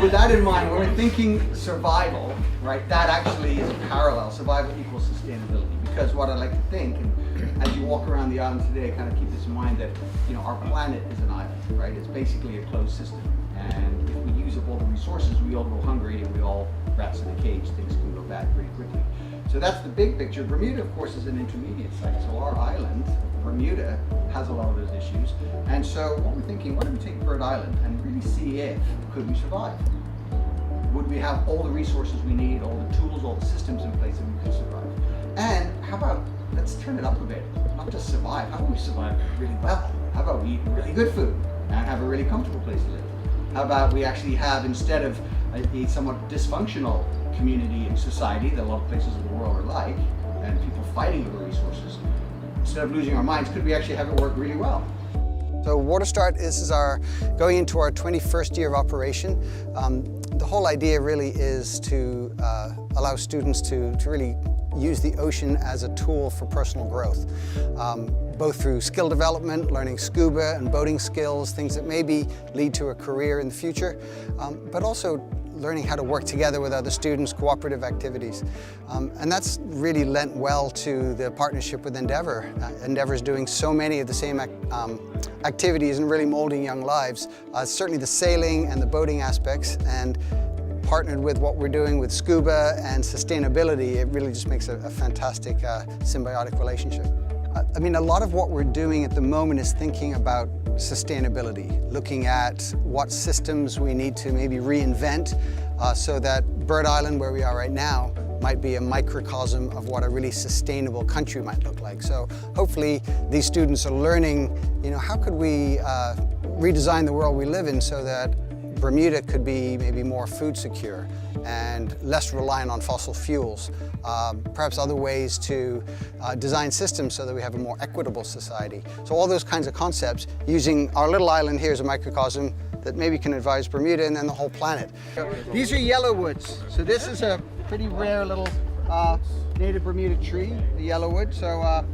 with that in mind, when we're thinking survival, right, that actually is a parallel. Survival equals sustainability. Because what I like to think, and as you walk around the island today, kind of keep this in mind that, you know, our planet is an island, right? It's basically a closed system. And if we use up all the resources, we all go hungry and we all rats in a cage. Things can go bad pretty quickly. So that's the big picture. Bermuda, of course, is an intermediate site. So our island, Bermuda, has a lot of those issues. And so what we're thinking, why don't we take Bird Island and really see if could we survive? Would we have all the resources we need, all the tools, all the systems in place that we could survive? And how about, let's turn it up a bit, not just survive, how about we survive really well? How about we eat really good food and have a really comfortable place to live? How about we actually have, instead of a somewhat dysfunctional community and society that a lot of places in the world are like, and people fighting over resources, instead of losing our minds, could we actually have it work really well? So Waterstart, this is going into our 21st year of operation. The whole idea really is to allow students to really use the ocean as a tool for personal growth, both through skill development, learning scuba and boating skills, things that maybe lead to a career in the future, but also learning how to work together with other students, cooperative activities. And that's really lent well to the partnership with Endeavour. Endeavour is doing so many of the same activities and really molding young lives. Certainly the sailing and the boating aspects, and partnered with what we're doing with scuba and sustainability, it really just makes a fantastic symbiotic relationship. I mean, a lot of what we're doing at the moment is thinking about sustainability, looking at what systems we need to maybe reinvent so that Bird Island, where we are right now, might be a microcosm of what a really sustainable country might look like. So hopefully these students are learning, you know, how could we redesign the world we live in so that Bermuda could be maybe more food secure and less reliant on fossil fuels. Perhaps other ways to design systems so that we have a more equitable society. So all those kinds of concepts, using our little island here as a microcosm that maybe can advise Bermuda and then the whole planet. These are yellowwoods. So this is a pretty rare little native Bermuda tree, the yellowwood. So a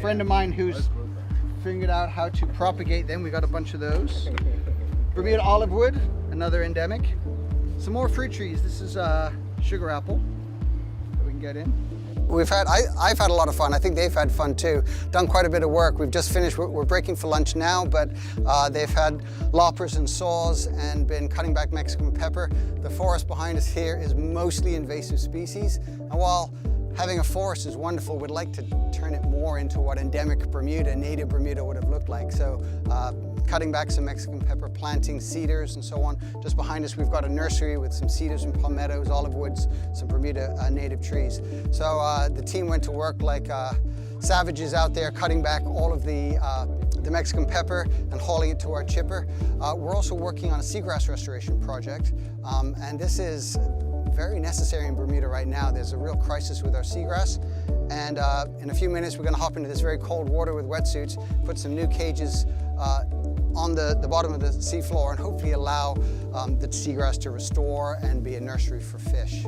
friend of mine who's figured out how to propagate them, we got a bunch of those. Bermuda olive wood, another endemic. Some more fruit trees. This is sugar apple that we can get in. I've had a lot of fun. I think they've had fun too. Done quite a bit of work. We've just finished, we're breaking for lunch now, but they've had loppers and saws and been cutting back Mexican pepper. The forest behind us here is mostly invasive species. And while having a forest is wonderful, we'd like to turn it more into what endemic Bermuda, native Bermuda would have looked like. So cutting back some Mexican pepper, planting cedars and so on. Just behind us we've got a nursery with some cedars and palmettos, olive woods, some Bermuda native trees. So the team went to work like savages out there, cutting back all of the Mexican pepper and hauling it to our chipper. We're also working on a seagrass restoration project, and this is very necessary in Bermuda right now. There's a real crisis with our seagrass, and in a few minutes we're going to hop into this very cold water with wetsuits, put some new cages on the bottom of the sea floor, and hopefully allow the seagrass to restore and be a nursery for fish.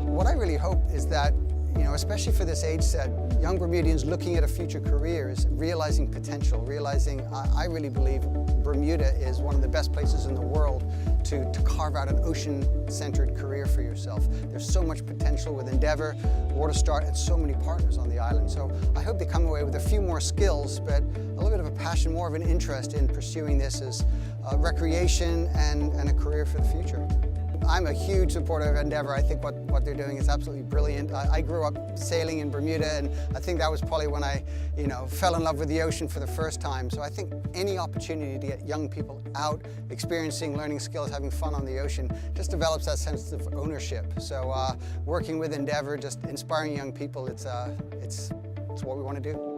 What I really hope is that, you know, especially for this age set, young Bermudians looking at a future career is realizing potential, realizing I really believe Bermuda is one of the best places in the world to carve out an ocean-centered career for yourself. There's so much potential with Endeavour, Waterstart, and so many partners on the island. So I hope they come away with a few more skills, but a little bit of a passion, more of an interest in pursuing this as recreation and a career for the future. I'm a huge supporter of Endeavour. I think what they're doing is absolutely brilliant. I grew up sailing in Bermuda, and I think that was probably when I, you know, fell in love with the ocean for the first time. So I think any opportunity to get young people out, experiencing, learning skills, having fun on the ocean, just develops that sense of ownership. So working with Endeavour, just inspiring young people, it's what we want to do.